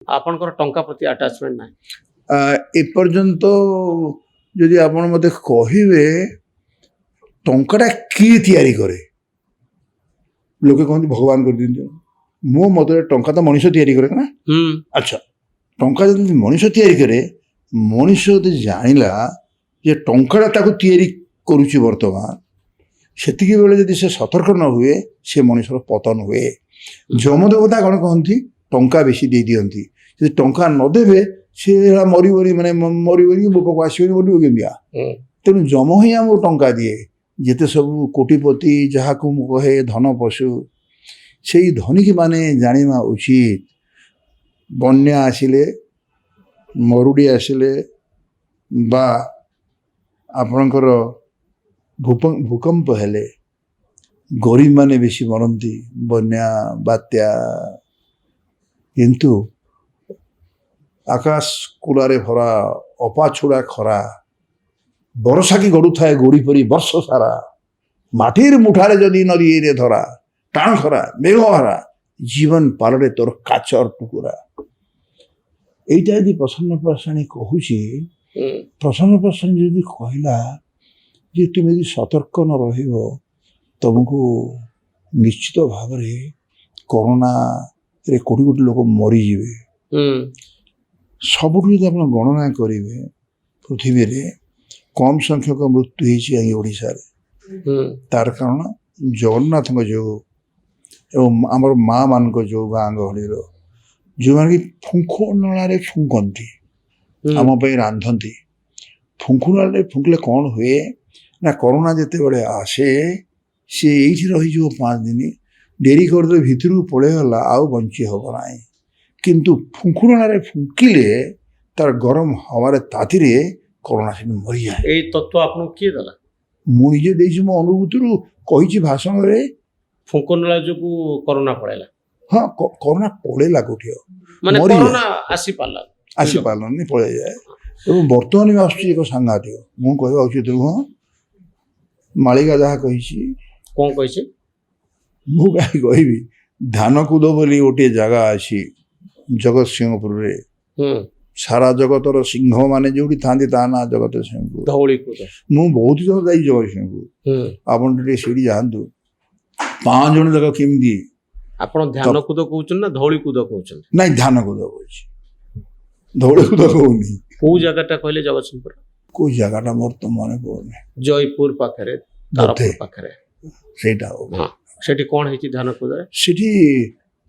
ଆପଣଙ୍କର ଟଙ୍କା ପ୍ରତି ଆଟାଚମେଣ୍ଟ ନାହିଁ? ଏପର୍ଯ୍ୟନ୍ତ ଯଦି ଆପଣ ମୋତେ କହିବେ ଟଙ୍କାଟା କିଏ ତିଆରି କରେ, ଲୋକେ କହନ୍ତି ଭଗବାନ କରିଦିଅନ୍ତି। ମୋ ମତରେ ଟଙ୍କା ତ ମଣିଷ ତିଆରି କରେ ନା। ଆଚ୍ଛା, ଟଙ୍କା ଯଦି ମଣିଷ ତିଆରି କରେ, ମଣିଷ ଯଦି ଜାଣିଲା ଯେ ଟଙ୍କାଟା ତାକୁ ତିଆରି କରୁଛି ବର୍ତ୍ତମାନ, ସେତିକି ବେଳେ ଯଦି ସେ ସତର୍କ ନ ହୁଏ, ସେ ମଣିଷର ପତନ ହୁଏ। ଯମଦେବତା କ'ଣ କହନ୍ତି, ଟଙ୍କା ବେଶୀ ଦେଇ ଦିଅନ୍ତି। ଯଦି ଟଙ୍କା ନଦେବେ ସେ ମରିବରି, ମାନେ ମରିବରି ବୋପକୁ ଆସିବନି, ମରିବ କେମିତିଆ। ତେଣୁ ଯମ ହିଁ ଆମକୁ ଟଙ୍କା ଦିଏ। ଯେତେ ସବୁ କୋଟିପତି ଯାହାକୁ ମୁଁ କହେ ଧନ ପଶୁ, ସେଇ ଧନୀକି ମାନେ ଜାଣିବା ଉଚିତ। ବନ୍ୟା ଆସିଲେ, ମରୁଡ଼ି ଆସିଲେ ବା ଆପଣଙ୍କର ଭୂକମ୍ପ ହେଲେ ଗରିବମାନେ ବେଶୀ ମରନ୍ତି, ବନ୍ୟା ବାତ୍ୟା। କିନ୍ତୁ ଆକାଶ କୁଲାରେ ଭରା ଅପାଛୁଡ଼ା ଖରା, ବରଷା କି ଗଡ଼ୁଥାଏ ଗୋଡ଼ି ପରି ବର୍ଷ ସାରା, ମାଟିର ମୁଠାରେ ଯଦି ନଦୀରେ ଧରା, ଟାଣ ଖରା ମେଘ ହାରା, ଜୀବନ ପାଲରେ ତୋର କାଚର ଟୁକୁରା। এইটা ଯଦି ପ୍ରସନ୍ନ ପ୍ରସାଣୀ କହୁଛି, ପ୍ରସନ୍ନ ପ୍ରସାଣୀ ଯଦି କହିଲା ଯେ ତୁମେ ଯଦି ସତର୍କ ନ ରହିବ, ତୁମକୁ ନିଶ୍ଚିତ ଭାବରେ କରୋନାରେ କୋଟି କୋଟି ଲୋକ ମରିଯିବେ। ସବୁଠୁ ଯଦି ଆପଣ ଗଣନା କରିବେ, ପୃଥିବୀରେ କମ୍ ସଂଖ୍ୟକ ମୃତ୍ୟୁ ହେଇଛି ଆଜି ଓଡ଼ିଶାରେ। ତାର କାରଣ ଜଗନ୍ନାଥଙ୍କ ଯୋଗୁଁ ଏବଂ ଆମର ମା ମାନଙ୍କ ଯୋଗୁଁ, ଗାଁ ଗହଳିର ଯେଉଁମାନେ କି ଫୁଙ୍କୁ ନଳାରେ ଫୁଙ୍କନ୍ତି, ଆମ ପାଇଁ ରାନ୍ଧନ୍ତି। ଫୁଙ୍କୁ ନଳାରେ ଫୁଙ୍କିଲେ କ'ଣ ହୁଏ ନା, କରୋନା ଯେତେବେଳେ ଆସେ ସେ ଏଇଠି ରହିଯିବ 5 ଦିନ, ଡେରି କରିଦେଲେ ଭିତରକୁ ପଳେଇଗଲା, ଆଉ ବଞ୍ଚି ହେବ ନାହିଁ। କିନ୍ତୁ ଫୁଙ୍କୁ ନଳାରେ ଫୁଙ୍କିଲେ ତାର ଗରମ ହାୱାରେ ତାତିରେ କରୋନା ସେଠି ମରିଯାଏ। ଏଇ ତତ୍ତ୍ୱ ଆପଣଙ୍କୁ କିଏ ଦେଲା? ମୁଁ ନିଜେ ଦେଇଛି, ମୋ ଅନୁଭୂତିରୁ କହିଛି ଭାଷଣରେ। ଫୁଙ୍କ ନଳା ଯୋଗୁଁ କରୋନା ପଳେଇଲା? ହଁ, କରୋନା ପଳେଇଲା କୋଉଠି, ମାନେ କରୋନା ଆସିପାରିଲାନି, ପଳେଇଯାଏ। ଏବଂ ବର୍ତ୍ତମାନ ବି ଆସୁଛି ଏକ ସାଂଘାତିକ। ମୁଁ କହିବା ଉଚିତ ନୁହଁ, ମାଳିକା ଯାହା କହିଛି। କ'ଣ କହିଛି? ମୁଁ କାହିଁ କହିବି। ଧାନକୁଦ ବୋଲି ଗୋଟିଏ ଜାଗା ଅଛି ଜଗତସିଂହପୁରରେ। ସାରା ଜଗତର ସିଂହ ମାନେ ଯୋଉଠି ଥାନ୍ତି ତା ନାଁ ଜଗତସିଂହପୁର। ଧଉଳିକୁଦ। ମୁଁ ବହୁତ ଥର ଯାଇଛି ଜଗତସିଂହପୁର। ଆପଣ ଟିକେ ସେଇଠି ଯାଆନ୍ତୁ, 5 ଜଣ ଯାକ କେମିତି। ଆପଣ ଧ୍ୟାନକୁଦ କହୁଛନ୍ତି ନା ଧଉଳିକୁଦ କହୁଛନ୍ତି? ନାଇଁ, ଧାନକୁଦ କହୁଛି, ଧଉଳିକୁଦ କହୁନି। କୋଉ ଜାଗାଟା କହିଲେ ଜଗତସିଂହପୁର? କୋଉ ଜାଗାଟା ମୋର ତ ମନେ ପଡୁନି। ଜୟପୁର ପାଖରେ, ତାରପୁର ପାଖରେ ସେଇଟା। ସେଠି କ'ଣ ହେଇଛି ଧ୍ୟାନକୁଦରେ? ସେଠି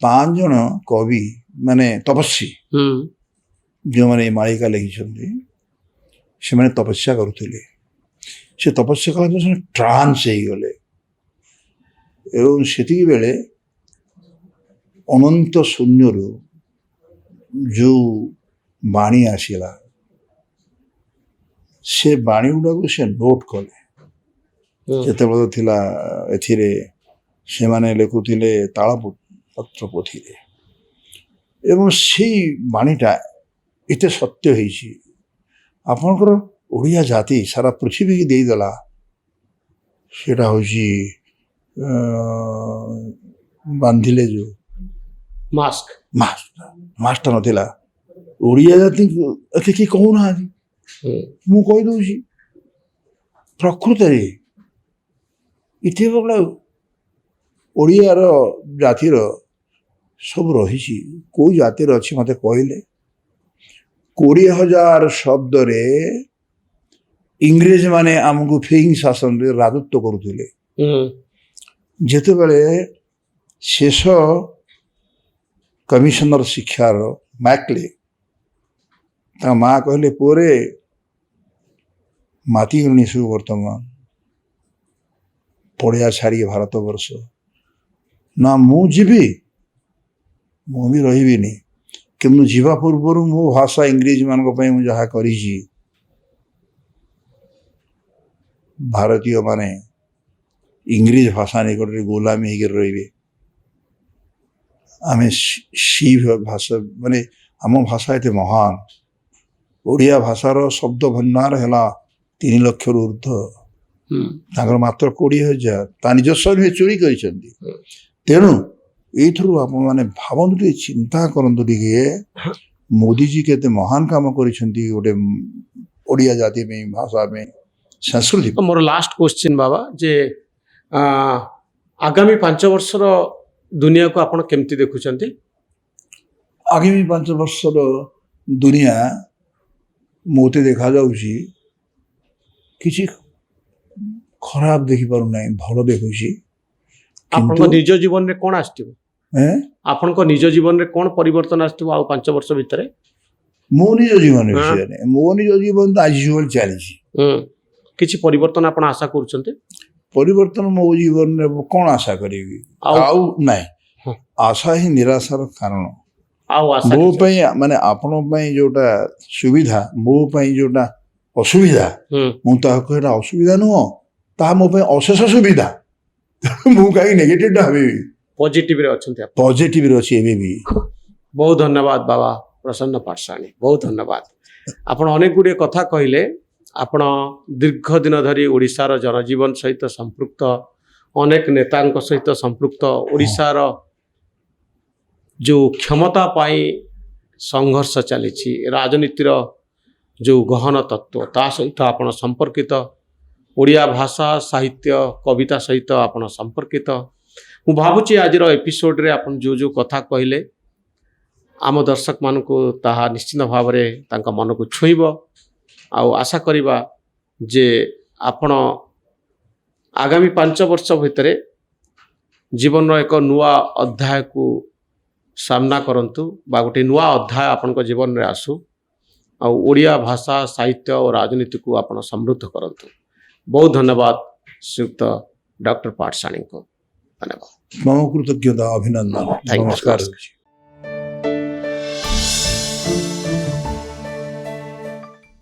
5 ଜଣ କବି, ମାନେ ତପସ୍ୱୀ, ଯେଉଁମାନେ ମାଳିକା ଲେଖିଛନ୍ତି, ସେମାନେ ତପସ୍ୟା କରୁଥିଲେ। ସେ ତପସ୍ୟା କଲା ପରେ ସେମାନେ ଟ୍ରାନ୍ସ ହେଇଗଲେ। ଏବଂ ସେତିକି ବେଳେ ଅନନ୍ତ ଶୂନ୍ୟରୁ ଯେଉଁ ବାଣୀ ଆସିଲା, ସେ ବାଣୀ ଗୁଡ଼ାକୁ ସେ ନୋଟ୍ କଲେ। ଯେତେବେଳେ ଥିଲା ଏଥିରେ ସେମାନେ ଲେଖୁଥିଲେ ତାଳପତ୍ର ପୋଥିରେ। ଏବଂ ସେଇ ବାଣୀଟା ଏତେ ସତ୍ୟ ହେଇଛି, ଆପଣଙ୍କର ଓଡ଼ିଆ ଜାତି ସାରା ପୃଥିବୀକି ଦେଇଦେଲା। ସେଇଟା ହେଉଛି ବାନ୍ଧିଲେ ଯେଉଁ ମାସ୍କଟା ନଥିଲା, ଓଡ଼ିଆ ଜାତି ଏତେ କେହି କହୁନାହାନ୍ତି। ମୁଁ କହିଦେଉଛି, ପ୍ରକୃତରେ ଏତେ ବଡ଼ ଓଡ଼ିଆର ଜାତିର ସବୁ ରହିଛି। କୋଉ ଜାତିର ଅଛି ମୋତେ କହିଲେ? 20,000 ଶବ୍ଦରେ ଇଂରେଜ ମାନେ ଆମକୁ ଫ୍ଲେଇଂ ଶାସନରେ ରାଜତ୍ୱ କରୁଥିଲେ। ଯେତେବେଳେ ଶେଷ କମିଶନର ଶିକ୍ଷାର ମ୍ୟାକ୍ଲେ, ତାଙ୍କ ମା କହିଲେ, ପୁଅରେ ମାତିଗଣି ସବୁ ବର୍ତ୍ତମାନ, ପଡ଼ିଆ ଛାଡ଼ି ଭାରତବର୍ଷ। ନା, ମୁଁ ଯିବି, ମୁଁ ବି ରହିବିନି, କିନ୍ତୁ ଯିବା ପୂର୍ବରୁ ମୋ ଭାଷା ଇଂରେଜମାନଙ୍କ ପାଇଁ ମୁଁ ଯାହା କରିଛି, ଭାରତୀୟମାନେ ଇଂରେଜ ଭାଷା ନିକଟରେ ଗୋଲାମୀ ହେଇକି ରହିବେ। ଆମେ ସେଇ ଭାଷା, ମାନେ ଆମ ଭାଷା ଏତେ ମହାନ। ଓଡ଼ିଆ ଭାଷାର ଶବ୍ଦ ଭଣ୍ଡାର ହେଲା 3 ଲକ୍ଷରୁ ଉର୍ଦ୍ଧ୍ୱ। ତାଙ୍କର ମାତ୍ର 20,000, ତା ନିଜସ୍ୱ ନୁହେଁ, ଚୋରି କରିଛନ୍ତି। ତେଣୁ ଏଇଥିରୁ ଆପଣମାନେ ଭାବନ୍ତୁ ଟିକେ ଚିନ୍ତା କରନ୍ତୁ ଟିକେ ମୋଦିଜୀ କେତେ ମହାନ କାମ କରିଛନ୍ତି ଗୋଟେ ଓଡ଼ିଆ ଜାତି ପାଇଁ ଭାଷା ପାଇଁ ସଂସ୍କୃତି ତ ମୋର ଲାଷ୍ଟ କ୍ୱେଶ୍ଚିନ୍ ବାବା ଯେ ଆଗାମୀ 5 ବର୍ଷର ଦୁନିଆକୁ ଆପଣ କେମିତି ଦେଖୁଛନ୍ତି? ଆଗାମୀ 5 ବର୍ଷର ଦୁନିଆ ମୋତେ ଦେଖାଯାଉଛି କିଛି ଖରାପ ଦେଖିପାରୁନାହିଁ, ଭଲ ଦେଖୁଛି। ଆପଣଙ୍କ ନିଜ ଜୀବନରେ କ'ଣ ଆସିଥିବ? ଆପଣଙ୍କ ନିଜ ଜୀବନରେ କ'ଣ ପରିବର୍ତ୍ତନ ଆସିଥିବ ଆଉ 5 ବର୍ଷ ଭିତରେ? ମୋ ନିଜ ଜୀବନ ବିଷୟରେ ମୋ ନିଜ ଜୀବନ ତ ଆଜି ଜୀବନ ଚାଲିଛି। କିଛି ପରିବର୍ତ୍ତନ ଆପଣ ଆଶା କରୁଛନ୍ତି? ପରିବର୍ତ୍ତନ ମୋ ଜୀବନରେ କ'ଣ ଆଶା କରିବି? ଆଉ ନାହିଁ, ଆଶା ହିଁ ନିରାଶାର କାରଣ। ଆଉ ଆଶା ମୋ ପାଇଁ ମାନେ ଆପଣଙ୍କ ପାଇଁ ଯୋଉଟା ସୁବିଧା, ମୋ ପାଇଁ ଯୋଉଟା ଅସୁବିଧା, ମୁଁ ତାହାକୁ ଏଇଟା ଅସୁବିଧା ନୁହଁ, ତାହା ମୋ ପାଇଁ ଅଶେଷ ସୁବିଧା। ମୁଁ କାହିଁକି ନେଗେଟିଭଟା ଭାବିବି? ପଜିଟିଭରେ ଅଛନ୍ତି ଆପଣ? ପଜିଟିଭରେ ଅଛି ଏବେ ବି। ବହୁତ ଧନ୍ୟବାଦ ବାବା ପ୍ରସନ୍ନ ପାଠଶାଣୀ, ବହୁତ ଧନ୍ୟବାଦ। ଆପଣ ଅନେକ ଗୁଡ଼ିଏ କଥା କହିଲେ। ଆପଣ ଦୀର୍ଘ ଦିନ ଧରି ଓଡ଼ିଶାର ଜନଜୀବନ ସହିତ ସମ୍ପୃକ୍ତ, ଅନେକ ନେତାଙ୍କ ସହିତ ସମ୍ପୃକ୍ତ, ଓଡ଼ିଶାର ଯେଉଁ କ୍ଷମତା ପାଇଁ ସଂଘର୍ଷ ଚାଲିଛି, ରାଜନୀତିର ଯେଉଁ ଗହନ ତତ୍ତ୍ୱ ତା ସହିତ ଆପଣ ସମ୍ପର୍କିତ, ଓଡ଼ିଆ ଭାଷା ସାହିତ୍ୟ କବିତା ସହିତ ଆପଣ ସମ୍ପର୍କିତ। ମୁଁ ଭାବୁଛି ଆଜିର ଏପିସୋଡ଼ରେ ଆପଣ ଯେଉଁ କଥା କହିଲେ ଆମ ଦର୍ଶକମାନଙ୍କୁ ତାହା ନିଶ୍ଚିତ ଭାବରେ ତାଙ୍କ ମନକୁ ଛୁଇଁବ। ଆଉ ଆଶା କରିବା ଯେ ଆପଣ ଆଗାମୀ 5 ବର୍ଷ ଭିତରେ ଜୀବନର ଏକ ନୂଆ ଅଧ୍ୟାୟକୁ ସାମ୍ନା କରନ୍ତୁ ବା ଗୋଟେ ନୂଆ ଅଧ୍ୟାୟ ଆପଣଙ୍କ ଜୀବନରେ ଆସୁ, ଆଉ ଓଡ଼ିଆ ଭାଷା ସାହିତ୍ୟ ଓ ରାଜନୀତିକୁ ଆପଣ ସମୃଦ୍ଧ କରନ୍ତୁ। ବହୁତ ଧନ୍ୟବାଦ ଶ୍ରୀଯୁକ୍ତ ଡକ୍ଟର ପାଠଶାଣୀଙ୍କୁ, ଧନ୍ୟବାଦ। ମୋ କୃତଜ୍ଞତା ଅଭିନନ୍ଦନ, ନମସ୍କାର।